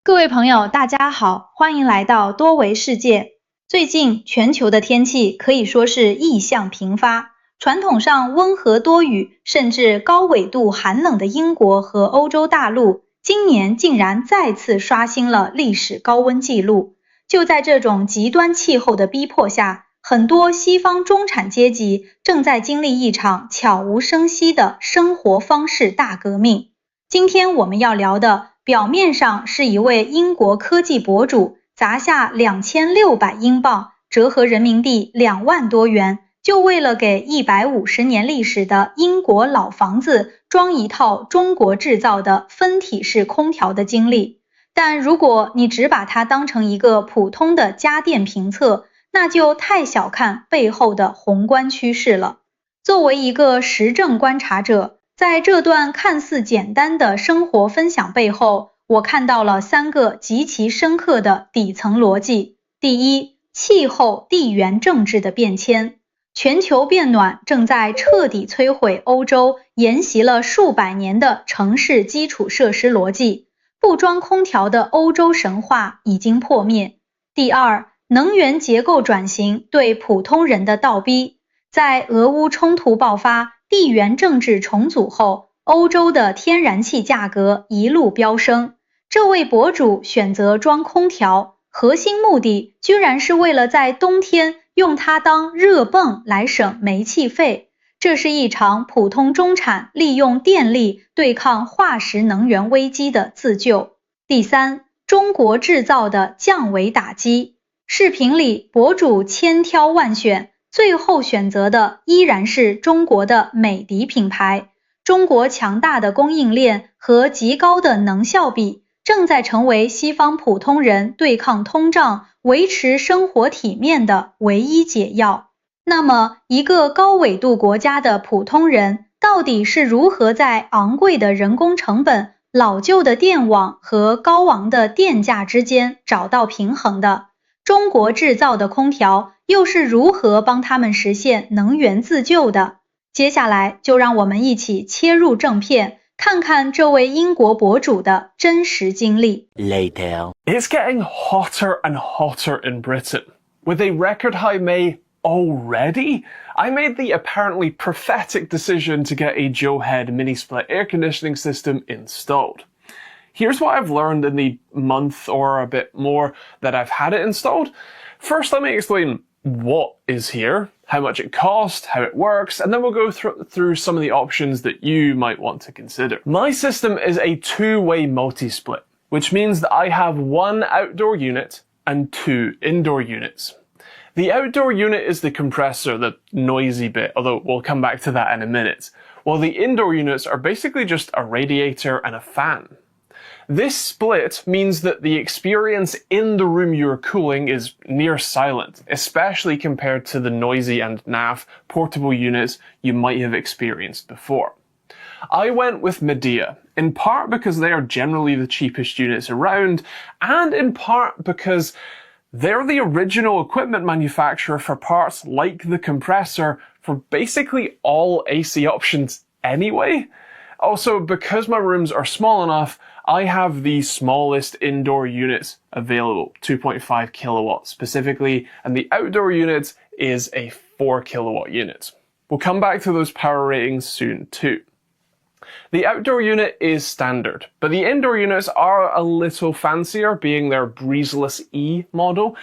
各位朋友，大家好，欢迎来到多维世界。最近全球的天气可以说是异象频发，传统上温和多雨，甚至高纬度寒冷的英国和欧洲大陆，今年竟然再次刷新了历史高温纪录。就在这种极端气候的逼迫下，很多西方中产阶级正在经历一场悄无声息的生活方式大革命。今天我们要聊的表面上是一位英国科技博主砸下2600英镑，折合人民币2万多元，就为了给150年历史的英国老房子装一套中国制造的分体式空调的经历。但如果你只把它当成一个普通的家电评测，那就太小看背后的宏观趋势了。作为一个实证观察者，在这段看似简单的生活分享背后，我看到了3个极其深刻的底层逻辑。第一，气候地缘政治的变迁。全球变暖正在彻底摧毁欧洲沿袭了数百年的城市基础设施逻辑，不装空调的欧洲神话已经破灭。第二，能源结构转型对普通人的倒逼。在俄乌冲突爆发、地缘政治重组后，欧洲的天然气价格一路飙升。这位博主选择装空调，核心目的居然是为了在冬天用它当热泵来省煤气费。这是一场普通中产利用电力对抗化石能源危机的自救。第三，中国制造的降维打击。视频里博主千挑万选，最后选择的依然是中国的美的品牌。中国强大的供应链和极高的能效比正在成为西方普通人对抗通胀、维持生活体面的唯一解药。那么，一个高纬度国家的普通人到底是如何在昂贵的人工成本、老旧的电网和高昂的电价之间找到平衡的？中国制造的空调又是如何帮他们实现能源自救的？接下来就让我们一起切入正片，看看这位英国博主的真实经历。 Later. It's getting hotter and hotter in Britain. With a record high May already, I made the apparently prophetic decision to get a Joe Head mini-split air conditioning system installed. Here's what I've learned in the month or a bit more that I've had it installed. First, let me explain what is here, how much it cost, how it works, and then we'll go through some of the options that you might want to consider. My system is a two-way multi-split, which means that I have one outdoor unit and 2 indoor units. The outdoor unit is the compressor, the noisy bit, although we'll come back to that in a minute, while the indoor units are basically just a radiator and a fan. This split means that the experience in the room you're cooling is near silent, especially compared to the noisy and naff portable units you might have experienced before. I went with Medea, in part because they are generally the cheapest units around, and in part because they're the original equipment manufacturer for parts like the compressor for basically all AC options anyway. Also, because my rooms are small enough, I have the smallest indoor units available, 2.5 kilowatts specifically, and the outdoor unit is a 4 kilowatt unit. We'll come back to those power ratings soon too. The outdoor unit is standard, but the indoor units are a little fancier, being their Breezeless E model,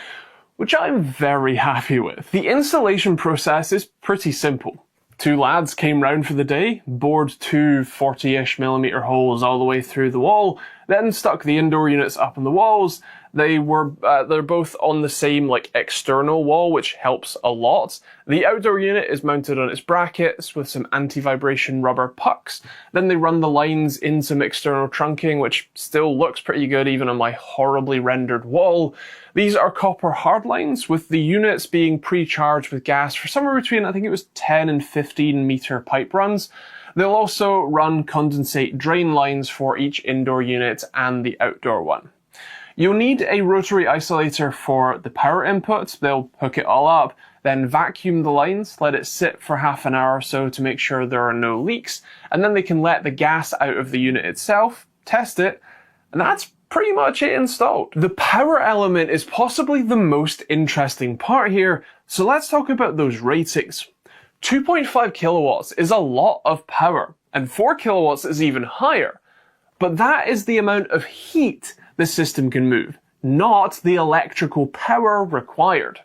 which I'm very happy with. The installation process is pretty simple. 2 lads came round for the day, bored 2 40-ish millimeter holes all the way through the wall, then stuck the indoor units up on the walls. They're both on the same external wall, which helps a lot. The outdoor unit is mounted on its brackets with some anti-vibration rubber pucks. Then they run the lines in some external trunking, which still looks pretty good even on my horribly rendered wall. These are copper hardlines, with the units being pre-charged with gas for somewhere between, I think it was 10 and 15 meter pipe runs. They'll also run condensate drain lines for each indoor unit and the outdoor one. You'll need a rotary isolator for the power input. They'll hook it all up, then vacuum the lines, let it sit for half an hour or so to make sure there are no leaks, and then they can let the gas out of the unit itself, test it, and that's pretty much it installed. The power element is possibly the most interesting part here, so let's talk about those ratings. 2.5 kilowatts is a lot of power, and 4 kilowatts is even higher. But that is the amount of heat the system can move, not the electrical power required.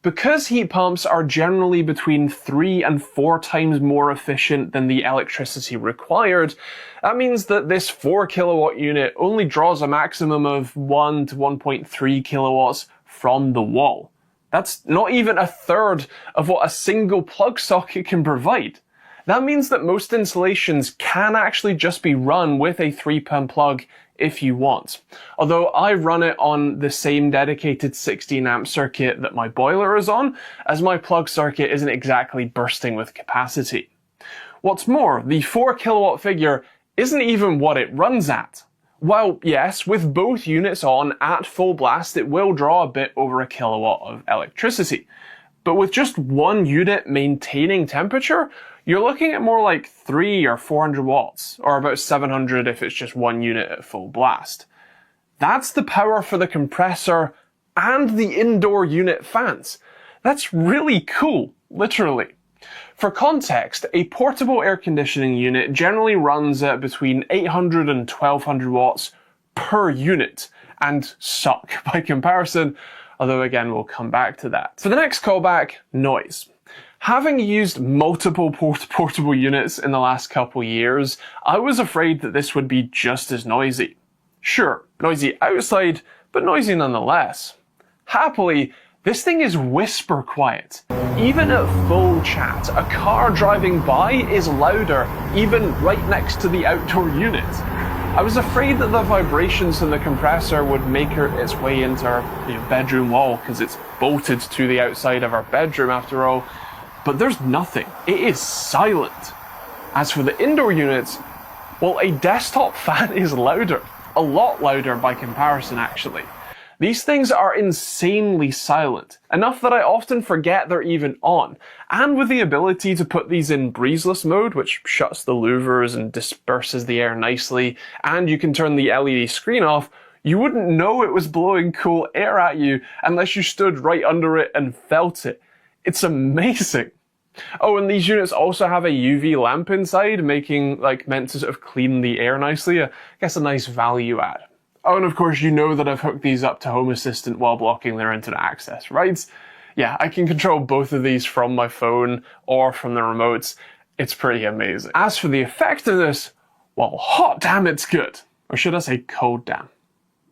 Because heat pumps are generally between 3 and 4 times more efficient than the electricity required, that means that this 4 kilowatt unit only draws a maximum of 1 to 1.3 kilowatts from the wall. That's not even a third of what a single plug socket can provide. That means that most installations can actually just be run with a 3-pin plug if you want. Although I run it on the same dedicated 16 amp circuit that my boiler is on, as my plug circuit isn't exactly bursting with capacity. What's more, the 4 kilowatt figure isn't even what it runs at. While yes, with both units on at full blast, it will draw a bit over a kilowatt of electricity. But with just one unit maintaining temperature, you're looking at more like 300 or 400 watts, or about 700 if it's just one unit at full blast. That's the power for the compressor and the indoor unit fans. That's really cool, literally. For context, a portable air conditioning unit generally runs at between 800 and 1200 watts per unit, and suck by comparison, although again we'll come back to that. For the next callback, noise. Having used multiple portable units in the last couple years, I was afraid that this would be just as noisy. Sure, noisy outside, but noisy nonetheless. Happily, this thing is whisper quiet. Even at full chat, a car driving by is louder, even right next to the outdoor unit. I was afraid that the vibrations from the compressor would make its way into our bedroom wall, because it's bolted to the outside of our bedroom after all. But there's nothing. It is silent. As for the indoor units, well, a desktop fan is louder. A lot louder by comparison, actually. These things are insanely silent, enough that I often forget they're even on. And with the ability to put these in breezeless mode, which shuts the louvers and disperses the air nicely, and you can turn the LED screen off, you wouldn't know it was blowing cool air at you unless you stood right under it and felt it. It's amazing. Oh, and these units also have a UV lamp inside, meant to sort of clean the air nicely. I guess a nice value add. Oh, and of course you know that I've hooked these up to Home Assistant while blocking their internet access, right? Yeah, I can control both of these from my phone or from the remotes. It's pretty amazing. As for the effectiveness, well, hot damn it's good. Or should I say cold damn?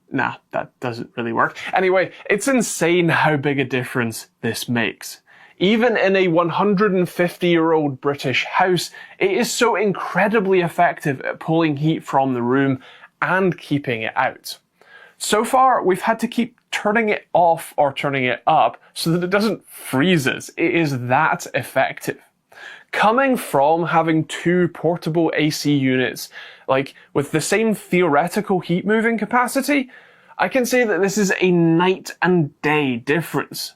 Nah, that doesn't really work. Anyway, it's insane how big a difference this makes. Even in a 150-year-old British house, it is so incredibly effective at pulling heat from the room and keeping it out. So far, we've had to keep turning it off or turning it up so that it doesn't freeze us. It is that effective. Coming from having 2 portable AC units, with the same theoretical heat moving capacity, I can say that this is a night and day difference.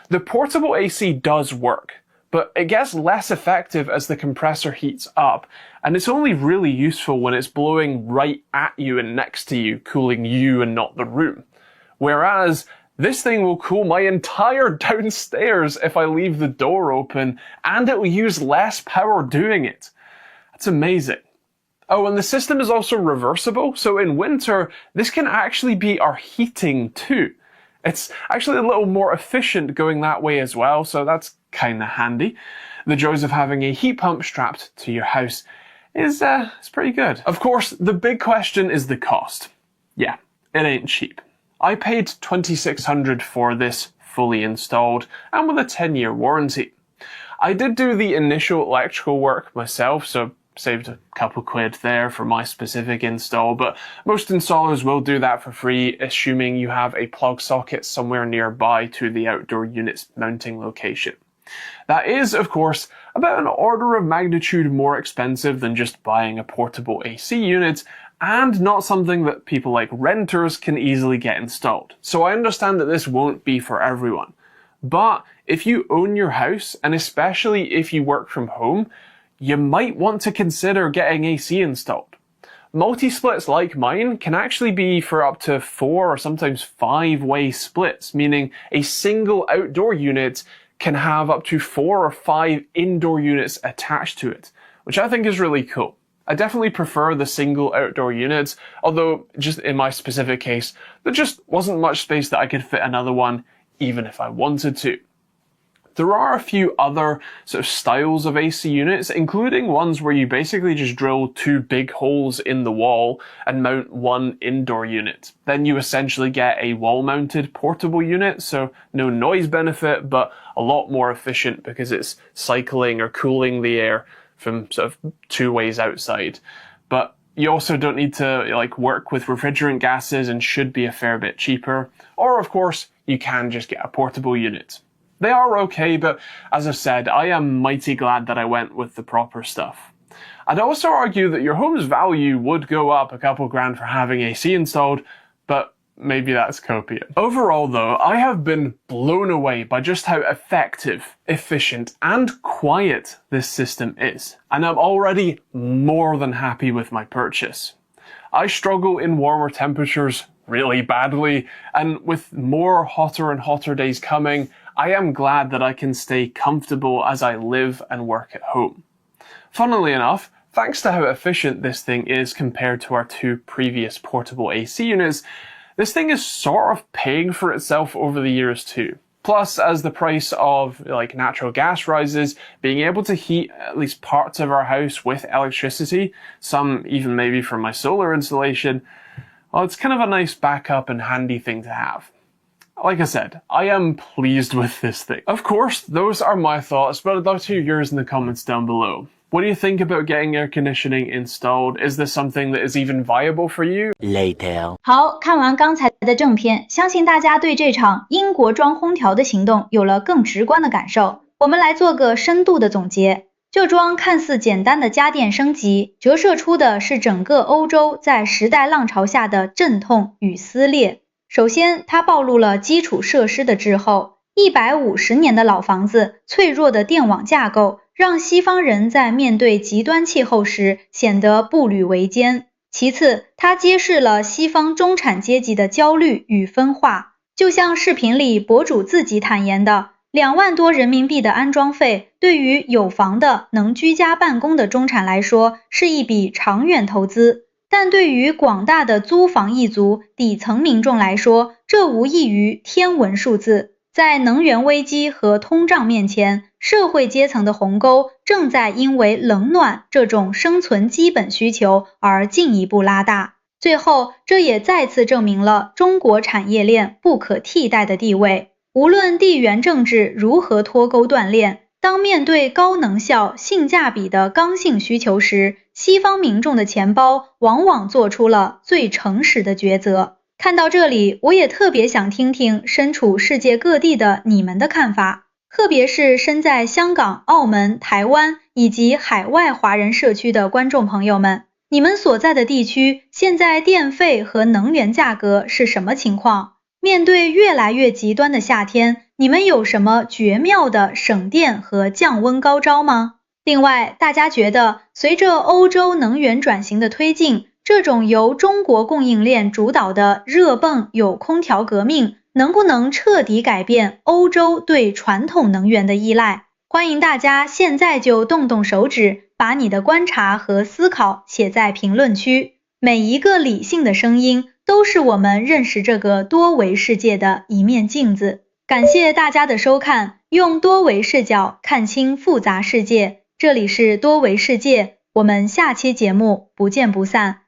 The portable AC does work, but it gets less effective as the compressor heats up, and it's only really useful when it's blowing right at you and next to you, cooling you and not the room. Whereas, this thing will cool my entire downstairs if I leave the door open, and it will use less power doing it. That's amazing. Oh, and the system is also reversible, so in winter, this can actually be our heating too. It's actually a little more efficient going that way as well, so that's kinda handy. The joys of having a heat pump strapped to your house is pretty good. Of course, the big question is the cost. Yeah, it ain't cheap. I paid $2,600 for this fully installed and with a 10-year warranty. I did do the initial electrical work myself, so saved a couple quid there for my specific install, but most installers will do that for free, assuming you have a plug socket somewhere nearby to the outdoor unit's mounting location. That is, of course, about an order of magnitude more expensive than just buying a portable AC unit, and not something that people like renters can easily get installed. So I understand that this won't be for everyone. But if you own your house, and especially if you work from home, you might want to consider getting AC installed. Multi-splits like mine can actually be for up to 4 or sometimes 5-way splits, meaning a single outdoor unit can have up to 4 or 5 indoor units attached to it, which I think is really cool. I definitely prefer the single outdoor units, although just in my specific case, there just wasn't much space that I could fit another one, even if I wanted to. There are a few other sort of styles of AC units, including ones where you basically just drill 2 big holes in the wall and mount 1 indoor unit. Then you essentially get a wall-mounted portable unit, so no noise benefit, but a lot more efficient because it's cycling or cooling the air from sort of 2 ways outside. But you also don't need to work with refrigerant gases and should be a fair bit cheaper. Or of course, you can just get a portable unit. They are okay, but as I've said, I am mighty glad that I went with the proper stuff. I'd also argue that your home's value would go up a couple grand for having AC installed, but maybe that's copium. Overall though, I have been blown away by just how effective, efficient, and quiet this system is, and I'm already more than happy with my purchase. I struggle in warmer temperatures really badly, and with more hotter and hotter days coming, I am glad that I can stay comfortable as I live and work at home. Funnily enough, thanks to how efficient this thing is compared to our 2 previous portable AC units, this thing is sort of paying for itself over the years too. Plus, as the price of natural gas rises, being able to heat at least parts of our house with electricity, some even maybe from my solar installation, well, it's kind of a nice backup and handy thing to have. Like I said, I am pleased with this thing. Of course, those are my thoughts, but I'd love to hear yours in the comments down below. What do you think about getting air conditioning installed? Is this something that is even viable for you? Later. 好，看完刚才的正片，相信大家对这场英国装空调的行动有了更直观的感受。我们来做个深度的总结。这桩看似简单的家电升级，折射出的是整个欧洲在时代浪潮下的阵痛与撕裂。首先，它暴露了基础设施的滞后，150年的老房子，脆弱的电网架构，让西方人在面对极端气候时显得步履维艰。其次，它揭示了西方中产阶级的焦虑与分化，就像视频里博主自己坦言的，2万多人民币的安装费，对于有房的能居家办公的中产来说，是一笔长远投资。但对于广大的租房一族、底层民众来说，这无异于天文数字。在能源危机和通胀面前，社会阶层的鸿沟正在因为冷暖这种生存基本需求而进一步拉大。最后，这也再次证明了中国产业链不可替代的地位。无论地缘政治如何脱钩断链，当面对高能效、性价比的刚性需求时，西方民众的钱包往往做出了最诚实的抉择。看到这里，我也特别想听听身处世界各地的你们的看法，特别是身在香港、澳门、台湾以及海外华人社区的观众朋友们，你们所在的地区现在电费和能源价格是什么情况？面对越来越极端的夏天，你们有什么绝妙的省电和降温高招吗？另外，大家觉得随着欧洲能源转型的推进，这种由中国供应链主导的热泵有空调革命，能不能彻底改变欧洲对传统能源的依赖？欢迎大家现在就动动手指，把你的观察和思考写在评论区。每一个理性的声音都是我们认识这个多维世界的一面镜子。感谢大家的收看，用多维视角看清复杂世界。这里是多维世界，我们下期节目不见不散。